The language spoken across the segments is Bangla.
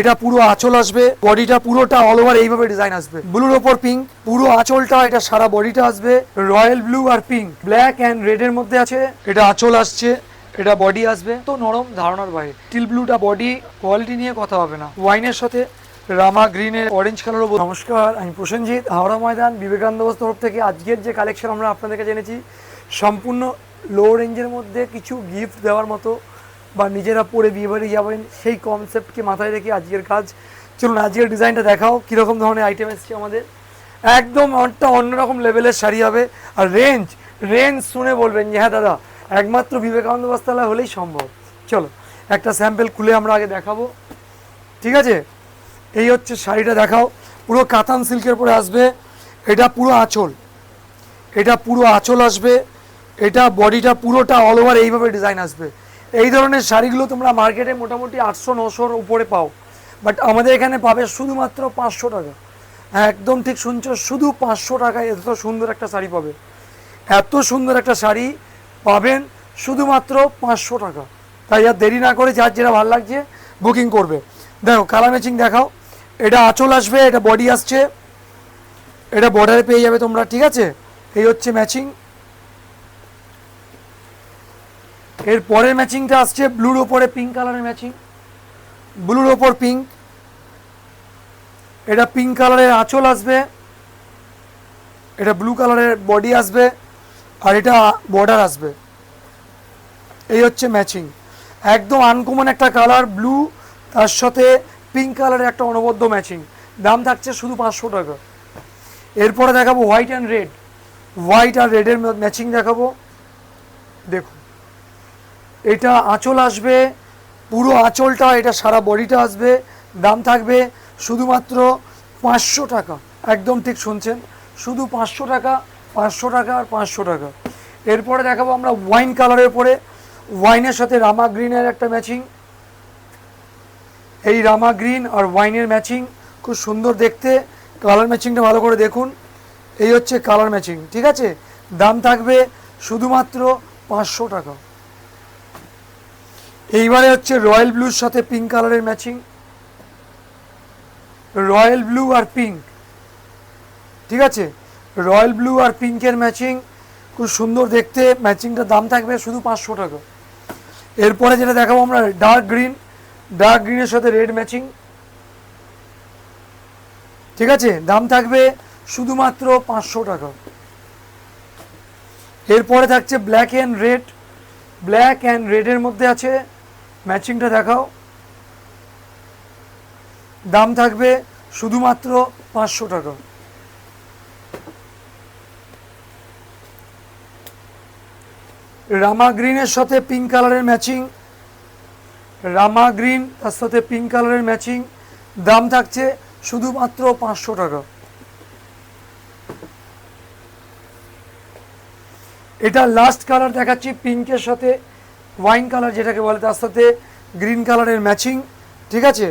এটা পুরো আঁচল আসবে, বডিটা পুরোটা অল ওভার এইভাবে ডিজাইন আসবে, ব্লুর ওপর পিঙ্ক, পুরো আঁচলটা এটা সারা বডিটা আসবে রয়্যাল ব্লু আর পিঙ্ক, ব্ল্যাক অ্যান্ড রেড এর মধ্যে আছে। এটা আঁচল আসছে, এটা বডি আসবে তো নরম, ধারণার বাইরে। স্টিল ব্লুটা বডি, কোয়ালিটি নিয়ে কথা হবে না। ওয়াইনের সাথে রামা গ্রিনের অরেঞ্জ কালারও। নমস্কার, আমি প্রসেনজিৎ, হাওড়া ময়দান বিবেকানন্দ বস্ত্র তরফ থেকে। আজকের যে কালেকশন আমরা আপনাদেরকে জেনেছি সম্পূর্ণ লো রেঞ্জের মধ্যে কিছু গিফট দেওয়ার মতো বা নিজেরা পরে বিয়ে বাড়ি যাবেন সেই কনসেপ্টকে মাথায় রেখে আজকের কাজ। চলুন আজকের ডিজাইনটা দেখাও, কীরকম ধরনের আইটেম এসছে আমাদের। একদম একটা অন্যরকম লেভেলের শাড়ি হবে। আর রেঞ্জ শুনে বলবেন যে হ্যাঁ দাদা, একমাত্র বিবেকানন্দ বস্ত্রালয় হলেই সম্ভব। চলো একটা স্যাম্পল খুলে আমরা আগে দেখাবো, ঠিক আছে? এই হচ্ছে শাড়িটা, দেখাও। পুরো কাতান সিল্কের পরে আসবে, এটা পুরো আঁচল, এটা পুরো আঁচল আসবে, এটা বডিটা পুরোটা অল ওভার এইভাবে ডিজাইন আসবে। এই ধরনের শাড়িগুলো তোমরা মার্কেটে মোটামুটি 800-900-র উপরে পাও, বাট আমাদের এখানে পাবে শুধুমাত্র 500 টাকা। হ্যাঁ একদম ঠিক শুনছো, শুধু 500 টাকায় এত সুন্দর একটা শাড়ি পাবে। এত সুন্দর একটা শাড়ি পাবেন শুধুমাত্র 500 টাকা। তাই আর দেরি না করে যার যেটা ভালো লাগছে বুকিং করবে। দেখো কালার ম্যাচিং দেখাও। এটা আঁচল আসবে, এটা বডি আসছে, এটা বর্ডারে পেয়ে যাবে তোমরা, ঠিক আছে? এই হচ্ছে ম্যাচিং। এর পরের ম্যাচিংটা আসছে ব্লুর ওপরে পিঙ্ক কালারের ম্যাচিং, ব্লুর ওপর পিঙ্ক, এটা পিঙ্ক কালারের আঁচল আসবে, এটা ব্লু কালারের বডি আসবে, আর এটা বর্ডার আসবে। এই হচ্ছে ম্যাচিং, একদম আনকমন একটা কালার ব্লু, তার সাথে পিঙ্ক কালারের একটা অনবদ্য ম্যাচিং। দাম থাকছে শুধু 500 টাকা। এরপরে দেখাবো হোয়াইট অ্যান্ড রেড, হোয়াইট আর রেডের ম্যাচিং দেখাবো। দেখুন এটা আঁচল আসবে, পুরো আঁচলটা, এটা সারা বডিটা আসবে। দাম থাকবে শুধুমাত্র 500 টাকা। একদম ঠিক শুনছেন, শুধু 500 টাকা, 500 টাকা আর 500 টাকা। এরপরে দেখাবো আমরা ওয়াইন কালারের পরে, ওয়াইনের সাথে রামা গ্রিনের একটা ম্যাচিং। এই রামা গ্রিন আর ওয়াইনের ম্যাচিং খুব সুন্দর দেখতে। কালার ম্যাচিংটা ভালো করে দেখুন, এই হচ্ছে কালার ম্যাচিং, ঠিক আছে? দাম থাকবে শুধুমাত্র 500 টাকা। এইবারে হচ্ছে রয়্যাল ব্লুর সাথে পিঙ্ক কালারের ম্যাচিং, রয়্যাল ব্লু আর পিঙ্ক, ঠিক আছে? রয়্যাল ব্লু আর পিঙ্কের ম্যাচিং খুব সুন্দর দেখতে, ম্যাচিংটার দাম থাকবে শুধু 500 টাকা। এরপরে যেটা দেখাবো আমরা ডার্ক গ্রিন, ডার্ক গ্রিনের সাথে রেড ম্যাচিং, ঠিক আছে? দাম থাকবে শুধুমাত্র 500 টাকা। এরপরে থাকছে black and red, black and রেডের মধ্যে আছে, ম্যাচিংটা দেখাও। দাম থাকবে শুধুমাত্র 500 টাকা। রামা গ্রিনের সাথে পিঙ্ক কালারের ম্যাচিং, রামা গ্রিন তার সাথে পিঙ্ক কালারের ম্যাচিং, দাম থাকছে শুধুমাত্র 500 টাকা। এটা লাস্ট কালার দেখাচ্ছি, পিঙ্কের সাথে ওয়াইন কালার যেটাকে বলে, তার সাথে গ্রিন কালারের ম্যাচিং, ঠিক আছে?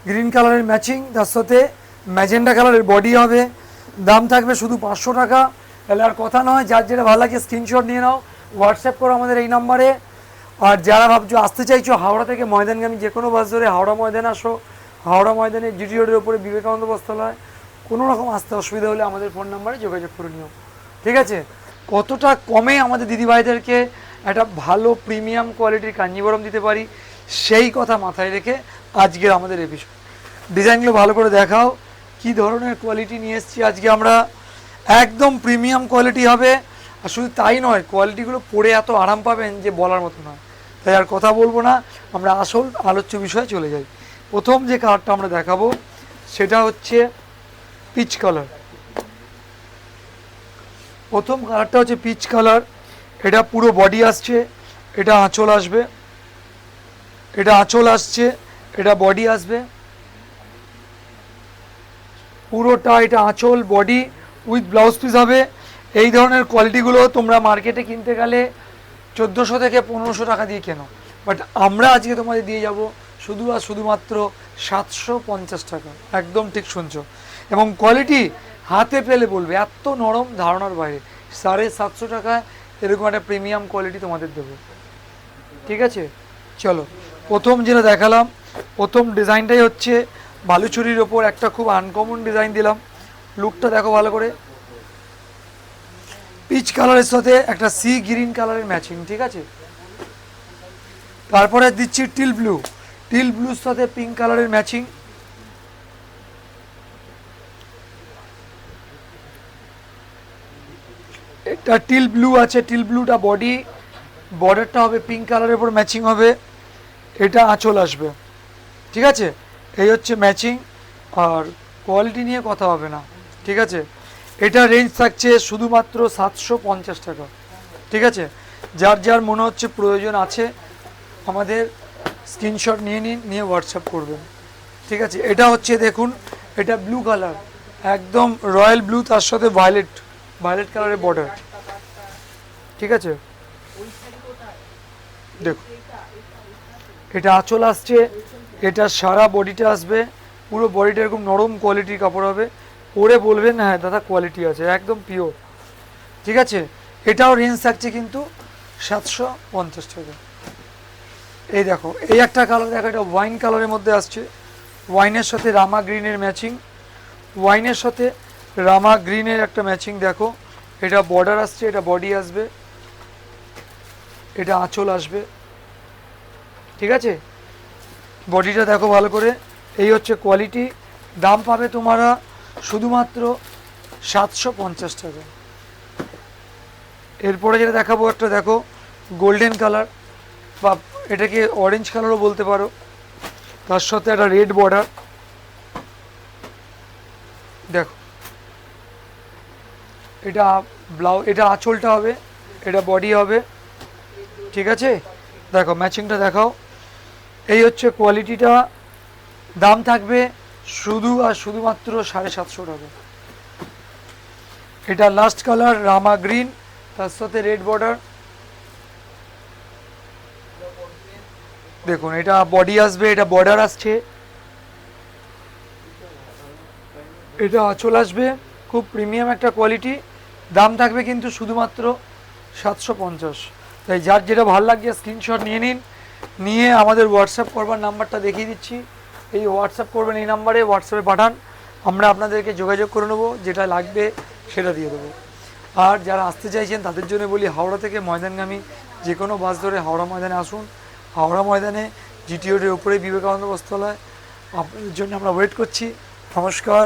গ্রিন কালারের ম্যাচিং, তার সাথে ম্যাজেন্ডা কালারের বডি হবে। দাম থাকবে শুধু 500 টাকা। তাহলে আর কথা নয়, যার যেটা ভালো লাগে স্ক্রিনশট নিয়ে নাও, হোয়াটসঅ্যাপ করো আমাদের এই নাম্বারে। আর যারা ভাবছো আসতে চাইছো হাওড়া থেকে ময়দানগামী যে কোনো বাস ধরে হাওড়া ময়দান আসো, হাওড়া ময়দানে জিটি রোডের উপরে বিবেকানন্দ বস্ত্রালয়। কোনো রকম আসতে অসুবিধা হলে আমাদের ফোন নাম্বারে যোগাযোগ করে নিও, ঠিক আছে? কতটা কমে আমাদের দিদিভাইদেরকে একটা ভালো প্রিমিয়াম কোয়ালিটির কাঞ্জিবরম দিতে পারি সেই কথা মাথায় রেখে আজকের আমাদের এপিসোড। ডিজাইনগুলো ভালো করে দেখাও, কি ধরনের কোয়ালিটি নিয়ে এসেছি আজকে আমরা। একদম প্রিমিয়াম কোয়ালিটি হবে। আর শুধু তাই নয়, কোয়ালিটিগুলো পরে এত আরাম পাবেন যে বলার মতো নয়। তাই আর কথা বলবো না, আমরা আসল আলোচ্য বিষয়ে চলে যাই। প্রথম যে কালারটা আমরা দেখাবো সেটা হচ্ছে পিচ কালার। প্রথম কালারটা হচ্ছে পিচ কালার, এটা পুরো বডি আসছে, এটা আঁচল আসবে, এটা আঁচল আসছে, এটা বডি আসবে, পুরোটা এটা আঁচল বডি উইথ ব্লাউজ পিস হবে। এই ধরনের কোয়ালিটিগুলো তোমরা মার্কেটে কিনতে গেলে 1400 থেকে 1500 টাকা দিয়ে কেনো, বাট আমরা আজকে তোমাদের দিয়ে যাব শুধু আর শুধুমাত্র 750 টাকা। একদম ঠিক শুনছো, এবং কোয়ালিটি হাতে পেলে বলবে এত নরম, ধারণার বাইরে। 750 টাকায় এরকম একটা প্রিমিয়াম কোয়ালিটি তোমাদের দেবো, ঠিক আছে? চলো প্রথম যেটা দেখালাম প্রথম ডিজাইনটাই হচ্ছে বালুচুরির ওপর একটা খুব আনকমন ডিজাইন দিলাম। লুকটা দেখো ভালো করে, পিচ কালারের সাথে একটা সি গ্রিন কালারের ম্যাচিং, ঠিক আছে। তারপরে দিচ্ছি টিল ব্লু, টিল ব্লুর সাথে পিঙ্ক কালারের ম্যাচিং। এটা টিল ব্লু আছে, টিল ব্লুটা বডি, বর্ডারটা হবে পিঙ্ক কালারের উপর ম্যাচিং হবে। এটা আঁচল আসবে, ঠিক আছে। এই হচ্ছে ম্যাচিং, আর কোয়ালিটি নিয়ে কথা হবে না, ঠিক আছে। এটা রেঞ্জ থাকছে শুধুমাত্র 750 টাকা, ঠিক আছে। যার যার মনে হচ্ছে প্রয়োজন আছে আমাদের স্ক্রিনশট নিয়ে নিন, নিয়ে হোয়াটসঅ্যাপ করবেন, ঠিক আছে। এটা হচ্ছে দেখুন, এটা ব্লু কালার, একদম রয়্যাল ব্লু, তার সাথে ভায়োলেট, ভায়োলেট কালারের বর্ডার, ঠিক আছে। দেখুন এটা আঁচল আসছে, এটা সারা বডিটা আসবে, পুরো বডিটা এরকম নরম কোয়ালিটির কাপড় হবে, পরে বলবেন হ্যাঁ দাদা কোয়ালিটি আছে, একদম পিওর, ঠিক আছে। এটাও রেঞ্জ থাকছে কিন্তু 750 টাকা। এই দেখো এই একটা কালার দেখো, এটা ওয়াইন কালারের মধ্যে আসছে, ওয়াইনের সাথে রামা গ্রিনের ম্যাচিং, ওয়াইনের সাথে রামা গ্রিনের একটা ম্যাচিং দেখো। এটা বর্ডার আসছে, এটা বডি আসবে, এটা আঁচল আসবে, ঠিক আছে। বডিটা দেখো ভালো করে, এই হচ্ছে কোয়ালিটি। দাম পাবে তোমরা শুধুমাত্র 750 টাকা। এরপরে যেটা দেখাবো একটা দেখো গোল্ডেন কালার, বা এটাকে অরেঞ্জ কালারও বলতে পারো, তার সাথে একটা রেড বর্ডার দেখো। এটা ব্লাউজ, এটা আঁচলটা হবে, এটা বডি হবে, ঠিক আছে। দেখো ম্যাচিংটা দেখাও, এই হচ্ছে কোয়ালিটিটা। দাম থাকবে শুধু আর শুধুমাত্র 750 টাকা। এটা লাস্ট কালার রামা গ্রিন, তার সাথে রেড বর্ডার দেখুন। এটা বডি আসবে, এটা বর্ডার আসছে, এটা আঁচল আসবে, খুব প্রিমিয়াম একটা কোয়ালিটি। দাম থাকবে কিন্তু শুধুমাত্র 750। তাই যার যেটা ভালো লাগছে স্ক্রিনশট নিয়ে নিন, নিয়ে আমাদের হোয়াটসঅ্যাপ করবার নাম্বারটা দেখিয়ে দিচ্ছি, এই হোয়াটসঅ্যাপ করবেন, এই নাম্বারে হোয়াটসঅ্যাপে পাঠান, আমরা আপনাদেরকে যোগাযোগ করে নেবো, যেটা লাগবে সেটা দিয়ে দেবো। আর যারা আসতে চাইছেন তাদের জন্য বলি, হাওড়া থেকে ময়দানগামী যে কোনো বাস ধরে হাওড়া ময়দানে আসুন। হাওড়া ময়দানে জিটি রোডের উপরে বিবেকানন্দ বস্ত্রালয়, আপনাদের জন্য আমরা ওয়েট করছি। নমস্কার।